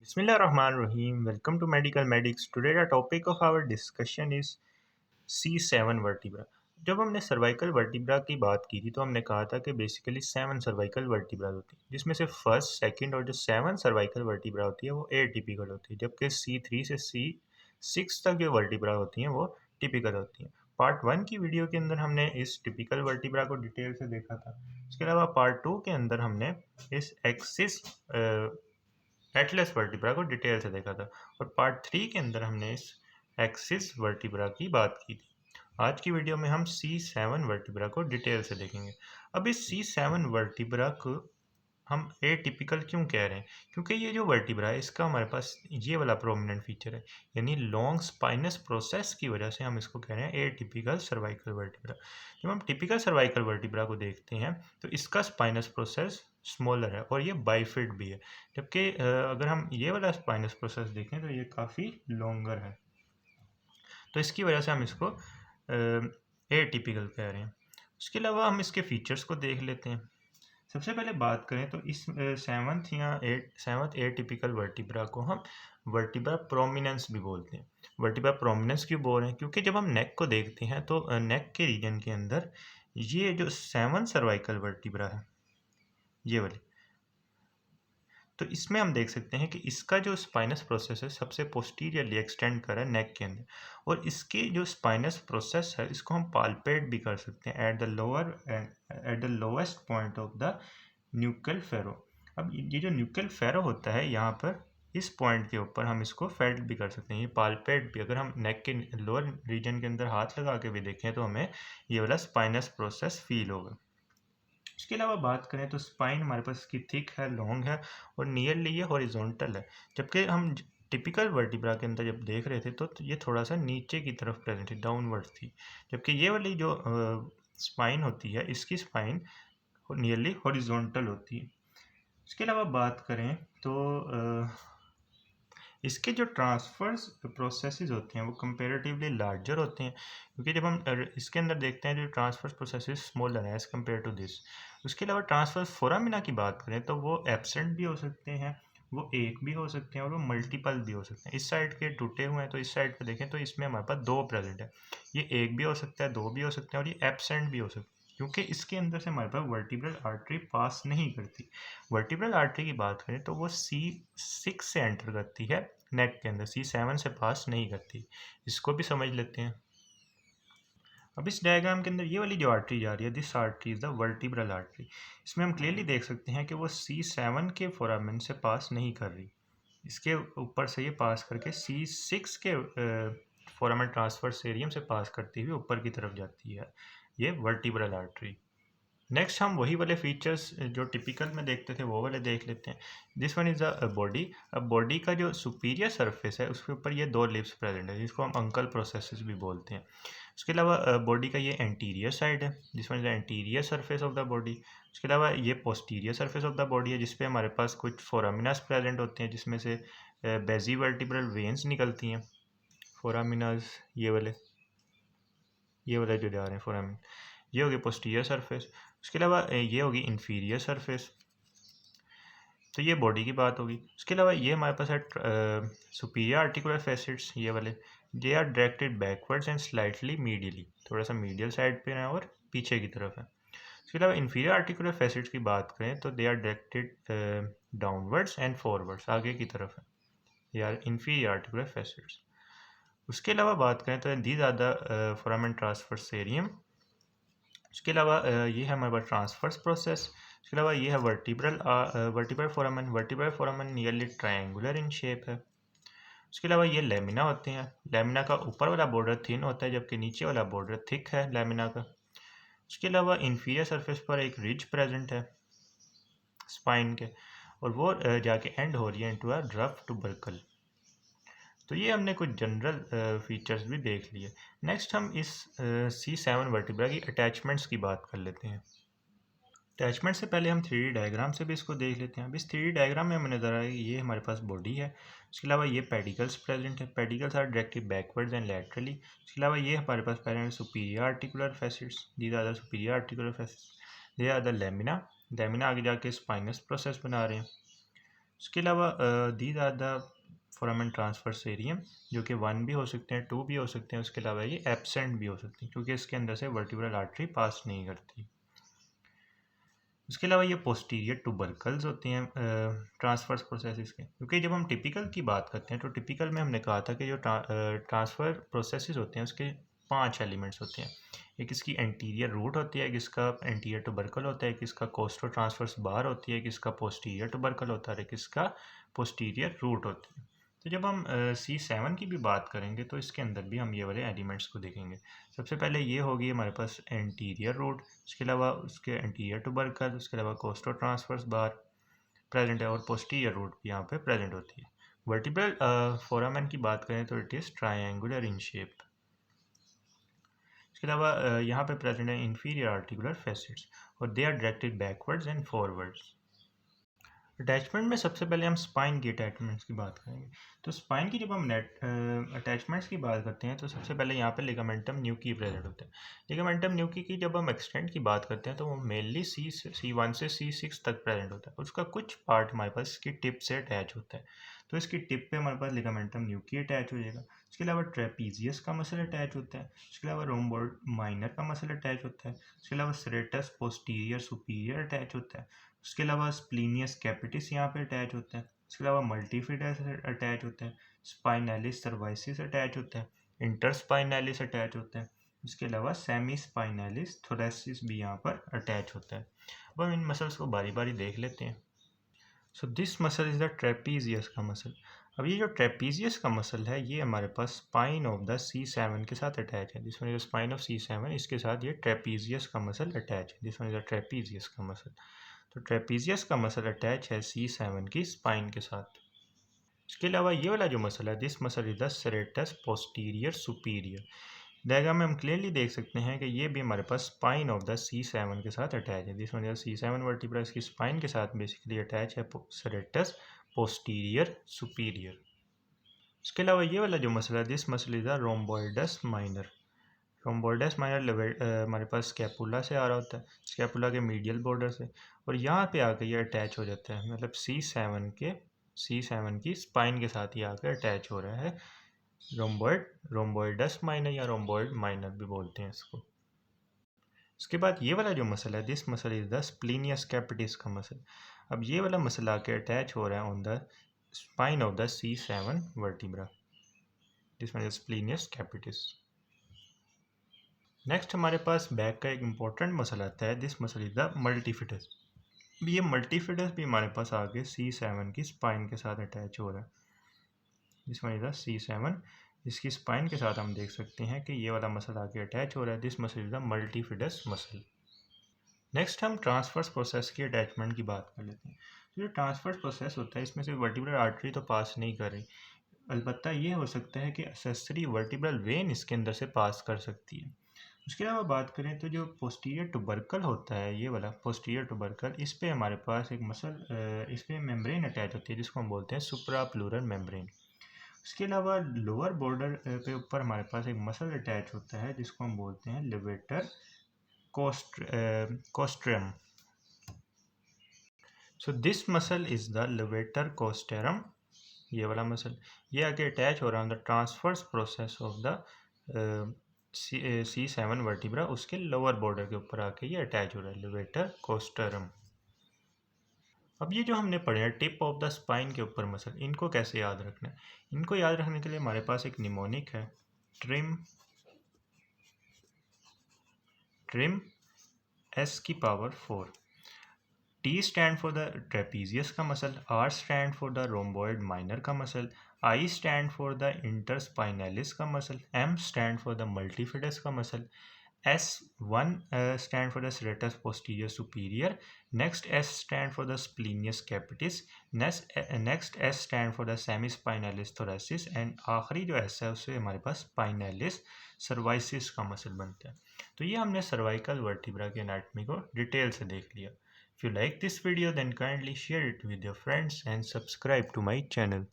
Bismillahirrahmanirrahim. Welcome to Medical Medics. Today the topic of our discussion is C7 vertebra. जब हमने cervical vertebra की बात की थी तो हमने कहा था कि बेसिकली 7 सर्वाइकल वर्टिब्रा होती हैं, जिसमें से फर्स्ट, सेकंड और जो 7 सर्वाइकल वर्टिब्रा होती है वो एटिपिकल होती है, जबकि C3 से C6 तक जो वर्टिब्रा होती हैं वो टिपिकल होती हैं। पार्ट 1 की वीडियो के अंदर हमने इस टिपिकल वर्टिब्रा को डिटेल से देखा था। इसके अलावा पार्ट 2 के अंदर हमने इस एक्सिस एटलस वर्टिब्रा को डिटेल से देखा था और पार्ट 3 के अंदर हमने इस एक्सिस वर्टिब्रा की बात की थी। आज की वीडियो में हम C7 वर्टिब्रा को डिटेल से देखेंगे। अब इस C7 वर्टिब्रा को हम एटिपिकल क्यों कह रहे हैं? क्योंकि ये जो वर्टिब्रा है इसका हमारे पास ये वाला प्रोमिनेंट फीचर है, यानी लॉन्ग स्पाइनस प्रोसेस की वजह से हम इसको कह रहे हैं एटिपिकल सर्वाइकल वर्टिब्रा। जब हम टिपिकल सर्वाइकल वर्टिब्रा को देखते हैं तो इसका स्पाइनस प्रोसेस स्मॉलर है और ये बाइफिड भी है, जबकि अगर हम ये वाला स्पाइनस प्रोसेस देखें तो ये काफ़ी लॉन्गर है, तो इसकी वजह से हम इसको एटिपिकल कह रहे हैं। उसके अलावा हम इसके फीचर्स को देख लेते हैं। सबसे पहले बात करें तो इस सेवन्थ एटिपिकल वर्टिब्रा को हम वर्टिब्रा प्रोमिनेंस भी बोलते हैं। वर्टिब्रा प्रोमिनेंस क्यों बोल रहे हैं? क्योंकि जब हम नेक को देखते हैं तो नेक के रीजन के अंदर ये जो 7 सर्वाइकल वर्टिब्रा है ये वाली, तो इसमें हम देख सकते हैं कि इसका जो स्पाइनस प्रोसेस है सबसे पोस्टीरियरली एक्सटेंड कर रहा है नेक के अंदर, और इसकी जो स्पाइनस प्रोसेस है इसको हम पाल्पेट भी कर सकते हैं at the lowest point of the nuchal furrow. अब ये जो न्यूकल फेरो होता है यहाँ पर इस पॉइंट के ऊपर हम इसको फेल्ट भी कर सकते हैं, ये पाल्पेट भी। अगर हम नेक के लोअर रीजन के अंदर हाथ लगा के भी देखें तो हमें ये वाला स्पाइनस प्रोसेस फील होगा। इसके अलावा बात करें तो स्पाइन हमारे पास इसकी थिक है, लॉन्ग है और नियरली ये हॉरिजॉन्टल है, जबकि हम टिपिकल वर्टिब्रा के अंदर जब देख रहे थे तो ये थोड़ा सा नीचे की तरफ प्रेजेंट थी, डाउनवर्ड थी, जबकि ये वाली जो स्पाइन होती है इसकी स्पाइन नियरली हॉरिजॉन्टल होती है। इसके अलावा बात करें तो इसके जो ट्रांसफर्स प्रोसेसेस होते हैं वो कंपेरेटिवली लार्जर होते हैं, क्योंकि जब हम इसके अंदर देखते हैं जो ट्रांसफर प्रोसेसेस स्मॉलर है एज कम्पेयर टू दिस। उसके अलावा ट्रांसफर फोरामिना की बात करें तो वो एब्सेंट भी हो सकते हैं, वो एक भी हो सकते हैं और वो मल्टीपल भी हो सकते हैं। इस साइड के टूटे हुए हैं तो इस साइड पे देखें तो इसमें हमारे पास 2 प्रेजेंट है, ये एक भी हो सकता है, 2 भी हो सकते हैं और ये एब्सेंट भी हो सकते हैं, क्योंकि इसके अंदर से हमारे पास वर्टिब्रल आर्टरी पास नहीं करती। वर्टिब्रल आर्टरी की बात करें तो वो C6 से एंटर करती है नेक के अंदर, C7 से पास नहीं करती। इसको भी समझ लेते हैं। अब इस डायग्राम के अंदर ये वाली जो आर्टरी जा रही है, this artery is the vertebral artery. इसमें हम क्लियरली देख सकते हैं कि वो C7 के फोरामेन से पास नहीं कर रही, इसके ऊपर से ये पास करके C6 के फोरामेन ट्रांसफर एरियम से पास करती हुई ऊपर की तरफ जाती है, ये वर्टिब्रल आर्टरी। नेक्स्ट हम वही वाले फीचर्स जो टिपिकल में देखते थे वो वाले देख लेते हैं। This one is the body. अब बॉडी का जो सुपीरियर सरफेस है उसके ऊपर ये 2 लिप्स प्रेजेंट है, जिसको हम अंकल प्रोसेसेस भी बोलते हैं। उसके अलावा बॉडी का ये एंटीरियर साइड है, this one is the anterior surface of the body. उसके अलावा ये posterior surface of the body है, जिसपे हमारे पास कुछ फोरामिनास प्रेजेंट होते हैं, जिसमें से बेजीवर्टिब्रल वेन्स निकलती हैं। फोरामिनास ये वाले जो जा रहे हैं फोरामिन, ये होगी पोस्टीरियर सरफेस। उसके अलावा ये होगी इंफीरियर सरफेस, तो ये बॉडी की बात होगी। उसके अलावा ये हमारे पास है सुपीरियर आर्टिकुलर फैसेट्स, ये वाले they are directed backwards and slightly medially, थोड़ा सा मीडियल साइड पे है और पीछे की तरफ है। उसके अलावा इंफीरियर आर्टिकुलर फैसेट्स की बात करें तो they are directed downwards and forwards, आगे की तरफ है, ये आर इंफीरियर आर्टिकुलर फैसेट्स। उसके अलावा बात करें तो these are the foramen transversarium. उसके अलावा ये है हमारे पास ट्रांसफर्स प्रोसेस। उसके अलावा ये है vertebral foramen nearly triangular in shape है। उसके अलावा ये लेमिना होते हैं, लेमिना का ऊपर वाला बॉर्डर थिन होता है जबकि नीचे वाला बॉर्डर थिक है लेमिना का। उसके अलावा इंफीरियर सरफेस पर एक रिज प्रेजेंट है स्पाइन के, और वो जाके एंड हो रही है इनटू अ रफ टुबरकल। तो ये हमने कुछ जनरल फीचर्स भी देख लिए। नेक्स्ट हम इस C7 वर्टिब्रा की अटैचमेंट्स की बात कर लेते हैं। अटैचमेंट से पहले हम 3D डायग्राम से भी इसको देख लेते हैं। अब इस 3D डायग्राम में हमें नज़र आया कि ये हमारे पास बॉडी है। उसके अलावा ये पेडिकल्स प्रेजेंट है, pedicles are directed backwards and laterally. उसके अलावा ये हमारे पास present superior articular facets, these are the superior articular facets, they are the lamina, lamina आगे जाके स्पाइनस प्रोसेस बना रहे हैं। उसके अलावा these are the foramen transversarium, जो कि 1 भी हो सकते हैं, 2 भी हो सकते हैं। उसके अलावा ये एब्सेंट भी हो सकते हैं क्योंकि इसके अंदर से वर्टिब्रल आर्टरी पास नहीं करती। उसके अलावा ये पोस्टीरियर टुबरकल्स होते हैं ट्रांसफर्स प्रोसेसेस के, क्योंकि जब हम टिपिकल की बात करते हैं तो टिपिकल में हमने कहा था कि जो ट्रांसफ़र प्रोसेसेस होते हैं उसके 5 एलिमेंट्स होते हैं। एक इसकी एंटीरियर रूट होती है, एक इसका एंटीरियर टुबरकल होता है, एक इसका कोस्टो ट्रांसफर्स बार होती है, एक इसका पोस्टीरियर टुबरकल होता है, एक इसका पोस्टीरियर रूट होती है। तो जब हम C7 की भी बात करेंगे तो इसके अंदर भी हम ये वाले एलिमेंट्स को देखेंगे। सबसे पहले ये होगी हमारे पास एंटीरियर रूट, उसके अलावा उसके एंटीरियर टुबरकल, उसके अलावा कोस्टो ट्रांसफर्स बार प्रेजेंट है और पोस्टीरियर रूट भी यहाँ पे प्रेजेंट होती है। वर्टिब्रल फोरामेन की बात करें तो it is triangular in shape. इसके अलावा यहाँ पे प्रेजेंट है इंफीरियर आर्टिकुलर फैसेट्स और they are directed backwards and forwards. Attachment में सबसे पहले हम स्पाइन की अटैचमेंट्स की बात करेंगे। तो स्पाइन की जब हम अटैचमेंट्स की बात करते हैं तो सबसे पहले यहाँ पे लिगामेंटम न्यूकी प्रेजेंट होता है। लिगामेंटम न्यूकी की जब हम एक्सटेंट की बात करते हैं तो वो मेनली C1 से C6 तक प्रेजेंट होता है। उसका कुछ पार्ट हमारे पास इसकी टिप से अटैच होता है, तो इसकी टिप पे हमारे पास लिगामेंटम न्यूकी अटैच हो जाएगा। उसके अलावा ट्रेपीजियस का मसल अटैच होता है, उसके अलावा रोम्बोइड माइनर का मसल अटैच होता है, उसके अलावा सेरेटस पोस्टीरियर सुपीरियर अटैच होता है, उसके अलावा स्प्लीनियस कैपिटिस यहाँ पे अटैच होता है, उसके अलावा मल्टीफिडस अटैच होता है, स्पाइनैलिस सर्वाइसिस अटैच होता है, इंटरस्पाइनैलिस अटैच होता है, उसके अलावा सेमी स्पाइनैलिस थोरेसिस भी यहाँ पर अटैच होता है। अब हम इन मसल्स को बारी बारी देख लेते हैं। सो this muscle is the trapezius का मसल। अब ये जो ट्रेपीजियस का मसल है ये हमारे पास स्पाइन ऑफ द C7 के साथ अटैच है। This one is spine of C7, इसके साथ ये ट्रेपीजियस का मसल अटैच है। This one is the trapezius का मसल। तो ट्रेपीजियस का मसल अटैच है C7 की स्पाइन के साथ। इसके अलावा ये वाला जो मसल है, this muscle is the serratus posterior superior. Diagram में हम क्लियरली देख सकते हैं कि ये भी हमारे पास स्पाइन ऑफ द C7 के साथ अटैच है। This one is C7 vertebra, इसकी स्पाइन के साथ बेसिकली अटैच है सेरेटस पोस्टीरियर सुपीरियर। इसके अलावा ये वाला जो मसल है, this muscle is the rhomboideus minor. Rhomboideus minor हमारे पास स्कैपुला से आ रहा होता है, स्कैपुला के मीडियल बॉर्डर से, और यहाँ पे आकर ये अटैच हो जाता है, मतलब C7 की स्पाइन के साथ ही आकर अटैच हो रहा है। रोम्बोइडस माइनर या रोम्बोइड माइनर भी बोलते हैं इसको। इसके बाद ये वाला जो मसल है, this muscle is the splenius capitis का मसल। अब ये वाला मसल आके अटैच हो रहा है on the spine of the C7 vertebra. This one is splenius capitis. Next हमारे पास बैक का एक इम्पॉर्टेंट मसल आता है, this muscle is the multifidus. ये मल्टीफिडस भी हमारे पास आगे C7 की स्पाइन के साथ अटैच हो रहा है। This one is the C7, इसकी स्पाइन के साथ हम देख सकते हैं कि ये वाला मसल आगे अटैच हो रहा है। This muscle is the multifidus muscle. Next हम ट्रांसफर्स प्रोसेस की अटैचमेंट की बात कर लेते हैं। तो जो ट्रांसफर्स प्रोसेस होता है इसमें से वर्टिब्रल आर्टरी तो पास नहीं कर रही, अलबत्ता ये हो सकता है कि एक्सेसरी वर्टिब्रल वेन इसके अंदर से पास कर सकती है। उसके अलावा बात करें तो जो पोस्टीरियर टुबरकल होता है, ये वाला पोस्टीरियर टुबरकल, इस पे हमारे पास एक मसल, इस पे मेम्ब्रेन अटैच होती है जिसको हम बोलते हैं सुप्रा प्लूरल मेम्ब्रेन। उसके अलावा लोअर बॉर्डर पे ऊपर हमारे पास एक मसल अटैच होता है जिसको हम बोलते हैं levator costarum. So this muscle is the levator costarum. ये वाला मसल ये आगे अटैच हो रहा है the transverse process of the C7 vertebra, उसके लोअर बॉर्डर के ऊपर आके ये अटैच हो रहा है, लेवेटर कोस्टरम। अब ये जो हमने पढ़े हैं टिप ऑफ द स्पाइन के ऊपर मसल, इनको कैसे याद रखना है? इनको याद रखने के लिए हमारे पास एक निमोनिक है, trim S⁴। T stand for the trapezius का muscle, R stand for the rhomboid minor का muscle, I stand for the interspinalis का muscle, M stand for the multifidus का muscle, S1 stand for the serratus posterior superior, next S stand for the splenius capitis, next S stand for the semispinalis thoracis, and आखिरी जो S है उससे हमारे पास spinalis सर्वाइसिस का muscle बनता है। तो ये हमने सर्वाइकल वर्टिब्रा की एनाटॉमी को डिटेल से देख लिया। If you like this video then kindly share it with your friends and subscribe to my channel.